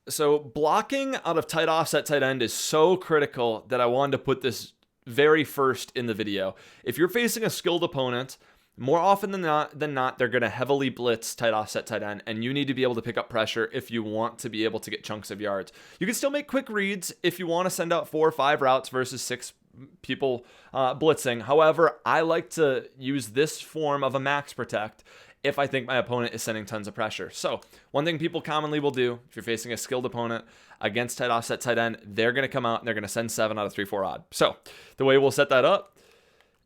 So blocking out of tight offset tight end is so critical that I wanted to put this very first in the video. If you're facing a skilled opponent, more often than not, they're going to heavily blitz tight offset tight end, and you need to be able to pick up pressure if you want to be able to get chunks of yards. You can still make quick reads if you want to send out 4 or 5 routes versus 6 people blitzing. However, I like to use this form of a max protect if I think my opponent is sending tons of pressure. So one thing people commonly will do, if you're facing a skilled opponent against tight offset tight end, they're going to come out and they're going to send 7 out of 3-4 odd. So the way we'll set that up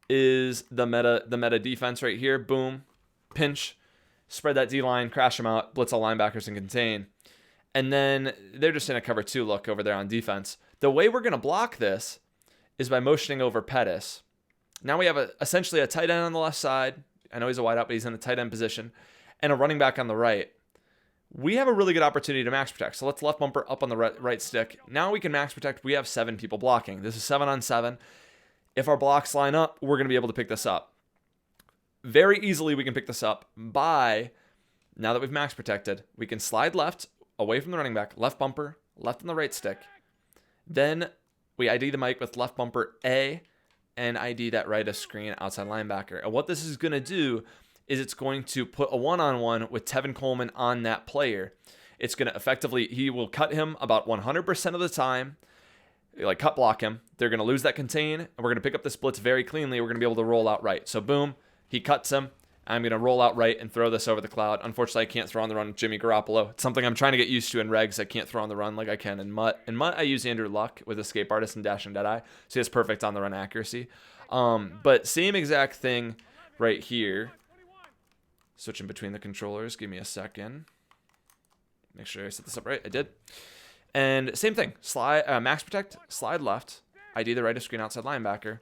is the meta defense right here. Boom, pinch, spread that D-line, crash them out, blitz all linebackers and contain. And then they're just in a cover 2 look over there on defense. The way we're going to block this is by motioning over Pettis. Now we have essentially a tight end on the left side. I know he's a wideout, but he's in the tight end position, and a running back on the right. We have a really good opportunity to max protect. So let's left bumper up on the right stick. Now we can max protect. We have 7 people blocking. This is 7 on 7. If our blocks line up, we're going to be able to pick this up. Very easily we can pick this up by, now that we've max protected, we can slide left away from the running back, left bumper, left on the right stick. Then we ID the mic with left bumper A, and ID that right of screen outside linebacker. And what this is going to do is it's going to put a one-on-one with Tevin Coleman on that player. It's going to effectively, he will cut him about 100% of the time, like cut block him. They're going to lose that contain, and we're going to pick up this blitz very cleanly. We're going to be able to roll out right. So boom, he cuts him. I'm going to roll out right and throw this over the cloud. Unfortunately, I can't throw on the run with Jimmy Garoppolo. It's something I'm trying to get used to in regs. I can't throw on the run like I can in Mutt. In Mutt, I use Andrew Luck with Escape Artist and Dash and Deadeye, so he has perfect on the run accuracy. But same exact thing right here. Switching between the controllers. Give me a second. Make sure I set this up right. I did. And same thing. Slide, max protect, slide left. ID the right of screen outside linebacker.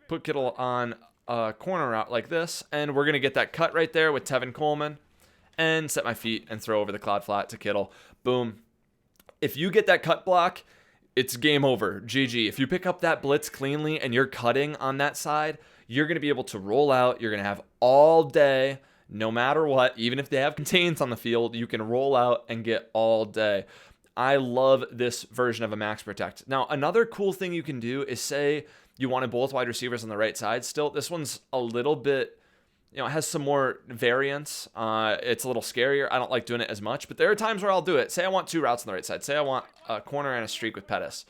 Put Kittle on a corner route like this, and we're going to get that cut right there with Tevin Coleman, and set my feet and throw over the cloud flat to Kittle. Boom. If you get that cut block, it's game over. GG. If you pick up that blitz cleanly and you're cutting on that side, you're going to be able to roll out. You're going to have all day, no matter what. Even if they have contains on the field, you can roll out and get all day. I love this version of a max protect. Now, another cool thing you can do is say you wanted both wide receivers on the right side still. This one's a little bit, it has some more variance. It's a little scarier. I don't like doing it as much, but there are times where I'll do it. Say I want 2 routes on the right side. Say I want a corner and a streak with Pettis.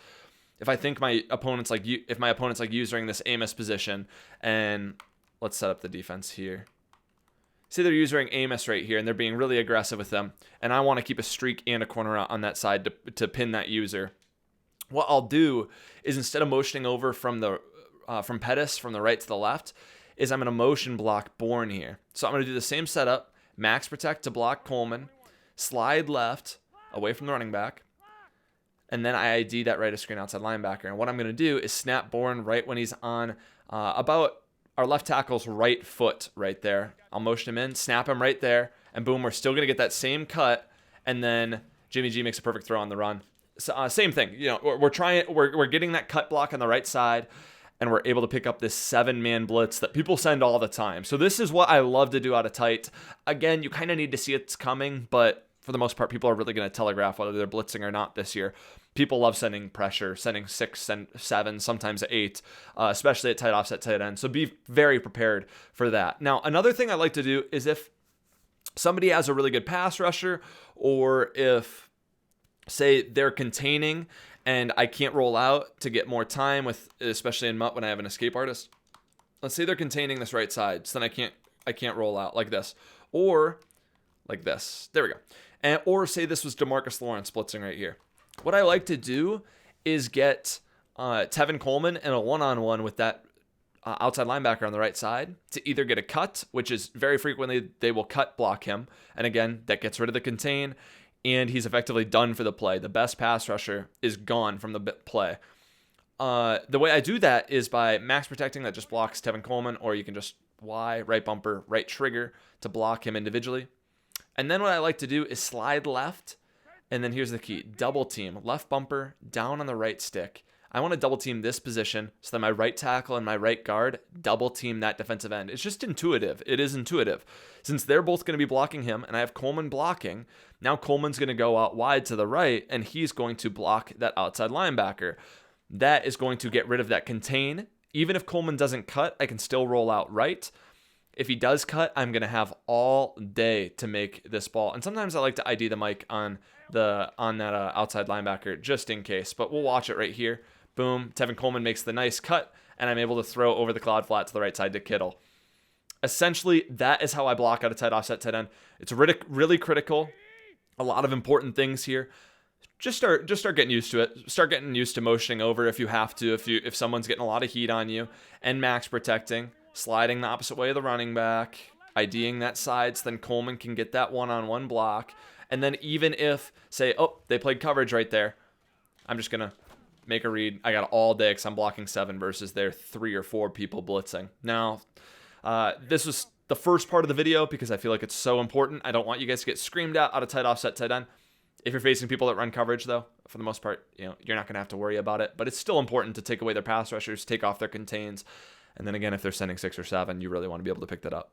If I think my opponent's like using this Amos position, and let's set up the defense here. Say they're using Amos right here, and they're being really aggressive with them, and I want to keep a streak and a corner out on that side to pin that user. What I'll do is, instead of motioning over from Pettis from the right to the left, is I'm going to motion block Bourne here. So I'm going to do the same setup, max protect to block Coleman, slide left away from the running back, and then I ID that right of screen outside linebacker. And what I'm going to do is snap Bourne right when he's on about our left tackle's right foot right there. I'll motion him in, snap him right there, and boom, we're still going to get that same cut, and then Jimmy G makes a perfect throw on the run. So, same thing. We're getting that cut block on the right side, and we're able to pick up this 7-man blitz that people send all the time. So this is what I love to do out of tight. Again, you kind of need to see it's coming, but for the most part, people are really going to telegraph whether they're blitzing or not this year. People love sending pressure, sending 6 and 7, sometimes 8, especially at tight offset tight end. So be very prepared for that. Now, another thing I like to do is if somebody has a really good pass rusher, or if, say, they're containing and I can't roll out to get more time with, especially in Mutt when I have an escape artist. Let's say they're containing this right side, so then I can't roll out like this, or like this. There we go. And or say this was DeMarcus Lawrence blitzing right here. What I like to do is get Tevin Coleman in a one-on-one with that outside linebacker on the right side to either get a cut, which is very frequently they will cut block him, and again, that gets rid of the contain, and he's effectively done for the play. The best pass rusher is gone from the play. The way I do that is by max protecting that just blocks Tevin Coleman, or you can just Y, right bumper, right trigger to block him individually. And then what I like to do is slide left, and then here's the key. Double team, left bumper, down on the right stick. I want to double team this position so that my right tackle and my right guard double team that defensive end. It's just intuitive. It is intuitive. Since they're both going to be blocking him and I have Coleman blocking, now Coleman's going to go out wide to the right and he's going to block that outside linebacker. That is going to get rid of that contain. Even if Coleman doesn't cut, I can still roll out right. If he does cut, I'm going to have all day to make this ball. And sometimes I like to ID the mic on that outside linebacker just in case. But we'll watch it right here. Boom. Tevin Coleman makes the nice cut, and I'm able to throw over the cloud flat to the right side to Kittle. Essentially, that is how I block out a tight offset tight end. It's really critical. A lot of important things here. Just start getting used to it. Start getting used to motioning over if you have to. If someone's getting a lot of heat on you, and max protecting. Sliding the opposite way of the running back, IDing that side so then Coleman can get that one-on-one block. And then even if, say, oh, they played coverage right there, I'm just going to make a read. I got all day because I'm blocking 7 versus their 3 or 4 people blitzing. Now, this was the first part of the video because I feel like it's so important. I don't want you guys to get screamed out of tight offset tight end. If you're facing people that run coverage, though, for the most part, you're not going to have to worry about it. But it's still important to take away their pass rushers, take off their contains. And then again, if they're sending 6 or 7, you really want to be able to pick that up.